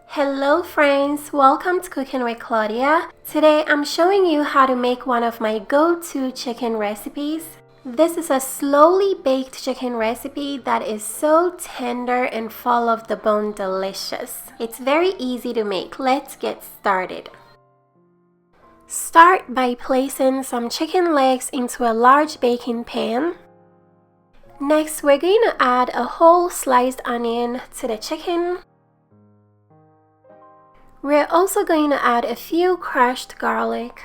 Hello friends, welcome to Cooking with Claudia. Today I'm showing you how to make one of my go-to chicken recipes. This is a slowly baked chicken recipe that is so tender and full of the bone delicious. It's very easy to make. Let's get started. Start by placing some chicken legs into a large baking pan. Next, we're going to add a whole sliced onion to the chicken. We're also going to add a few crushed garlic.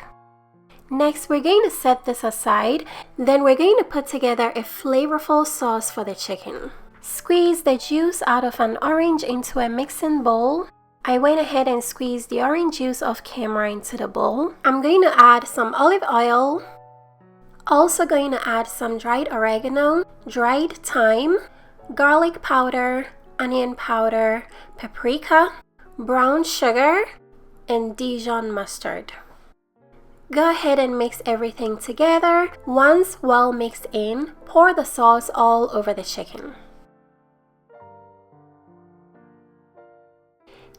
Next, we're going to set this aside. Then we're going to put together a flavorful sauce for the chicken. Squeeze the juice out of an orange into a mixing bowl. I went ahead and squeezed the orange juice off camera into the bowl. I'm going to add some olive oil. Also going to add some dried oregano, dried thyme, garlic powder, onion powder, paprika, brown sugar, and Dijon mustard. Go ahead and mix everything together. Once well mixed in, pour the sauce all over the chicken.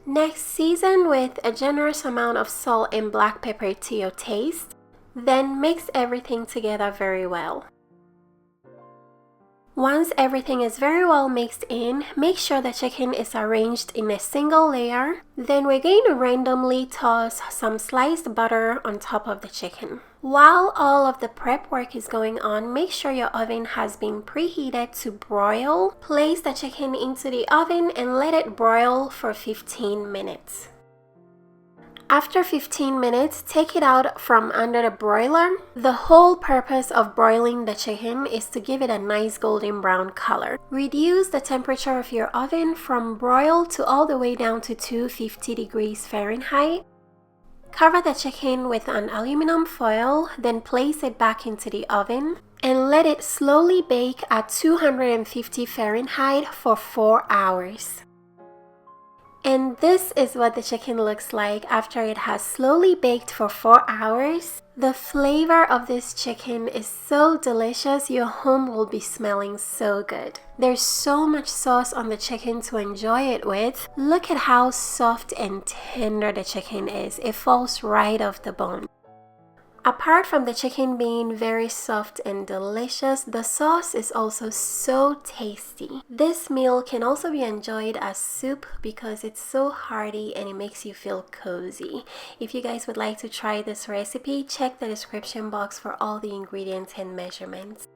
Next, season with a generous amount of salt and black pepper to your taste. Then mix everything together very well. Once everything is very well mixed in, make sure the chicken is arranged in a single layer. Then we're going to randomly toss some sliced butter on top of the chicken. While all of the prep work is going on, make sure your oven has been preheated to broil. Place the chicken into the oven and let it broil for 15 minutes. After 15 minutes, take it out from under the broiler. The whole purpose of broiling the chicken is to give it a nice golden brown color. Reduce the temperature of your oven from broil to all the way down to 250 degrees Fahrenheit. Cover the chicken with an aluminum foil, then place it back into the oven and let it slowly bake at 250 Fahrenheit for 4 hours. And this is what the chicken looks like after it has slowly baked for 4 hours. The flavor of this chicken is so delicious, your home will be smelling so good. There's so much sauce on the chicken to enjoy it with. Look at how soft and tender the chicken is. It falls right off the bone. Apart from the chicken being very soft and delicious, the sauce is also so tasty. This meal can also be enjoyed as soup because it's so hearty and it makes you feel cozy. If you guys would like to try this recipe, check the description box for all the ingredients and measurements.